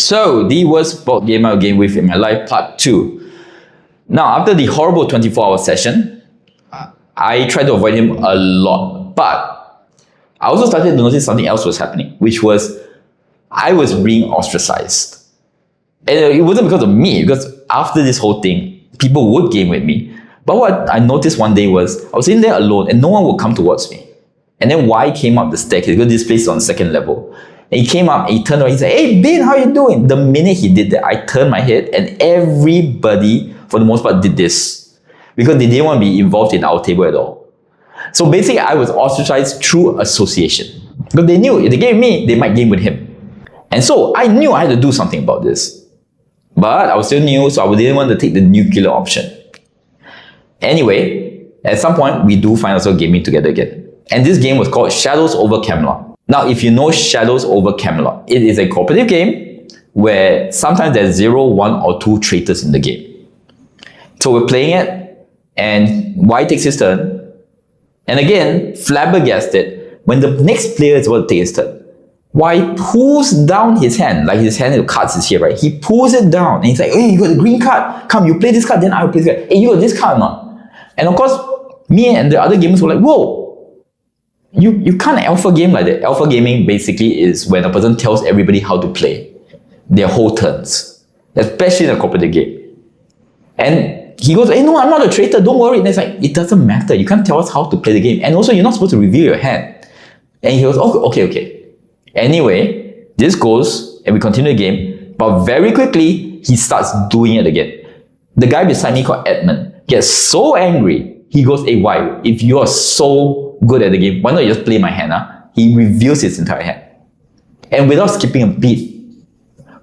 So, the worst board game I've game with in my life, part 2. Now, after the horrible 24-hour session, I tried to avoid him a lot. But I also started to notice something else was happening, which was I was being ostracized. And it wasn't because of me, because after this whole thing, people would game with me. But what I noticed one day was I was sitting there alone and no one would come towards me. And then Y came up the staircase, because this place is on the second level. And he came up and he turned around, he said, "Hey Ben, how you doing?" The minute he did that, I turned my head and everybody, for the most part, did this. Because they didn't want to be involved in our table at all. So basically, I was ostracized through association. Because they knew if they game with me, they might game with him. And so I knew I had to do something about this. But I was still new, so I didn't want to take the nuclear option. Anyway, at some point, we do find ourselves gaming together again. And this game was called Shadows over Camelot. Now, if you know Shadows over Camelot, it is a cooperative game where sometimes there's 0, 1, or 2 traitors in the game. So we're playing it, and Y takes his turn. And again, flabbergasted, when the next player is about to take his turn, Y pulls down his hand, like his hand, the cards is here, right? He pulls it down, and he's like, "Hey, you got the green card. Come, you play this card, then I will play this card. Hey, you got this card or not?" And of course, me and the other gamers were like, "Whoa! You can't alpha game like that." Alpha gaming basically is when a person tells everybody how to play their whole turns, especially in a cooperative game. And he goes, "Hey, no, I'm not a traitor, don't worry." And it's like, it doesn't matter. You can't tell us how to play the game. And also, you're not supposed to reveal your hand. And he goes, "Oh, okay. Anyway, this goes, and we continue the game. But very quickly, he starts doing it again. The guy beside me called Edmund gets so angry. He goes, "Hey, why? If you are so good at the game, why not you just play my hand?" He reveals his entire hand. And without skipping a beat,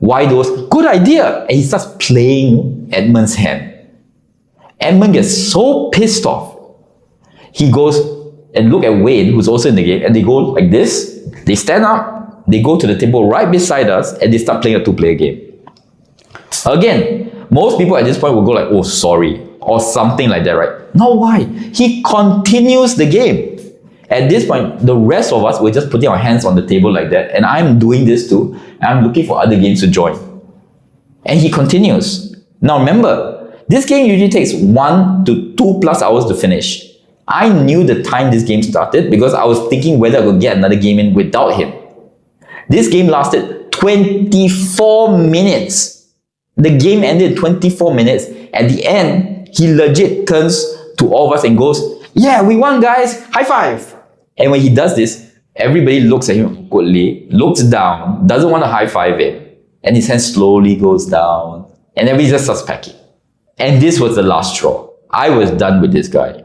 Y goes, "Good idea!" And he starts playing Edmund's hand. Edmund gets so pissed off. He goes and look at Wayne, who's also in the game, and they go like this. They stand up, they go to the table right beside us, and they start playing a 2-player game. Again, most people at this point will go like, "Oh, sorry," or something like that, right? No, why? He continues the game. At this point, the rest of us were just putting our hands on the table like that, and I'm doing this too, and I'm looking for other games to join. And he continues. Now remember, this game usually takes 1 to 2+ hours to finish. I knew the time this game started because I was thinking whether I could get another game in without him. This game lasted 24 minutes. The game ended in 24 minutes. At the end, he legit turns to all of us and goes, "Yeah, we won, guys. High five." And when he does this, everybody looks at him awkwardly, looks down, doesn't want to high five him, and his hand slowly goes down, and everybody just starts packing. And this was the last straw. I was done with this guy.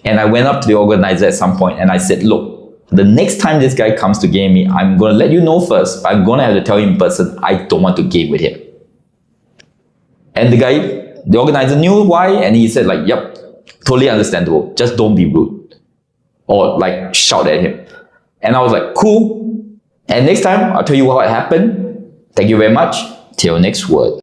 And I went up to the organizer at some point and I said, "Look, the next time this guy comes to game me, I'm going to let you know first, but I'm going to have to tell him in person, I don't want to game with him." And the organizer knew why, and he said like, "Yep, totally understandable. Just don't be rude." Or like shout at him. And I was like, "Cool. And next time, I'll tell you what happened. Thank you very much. Till next word."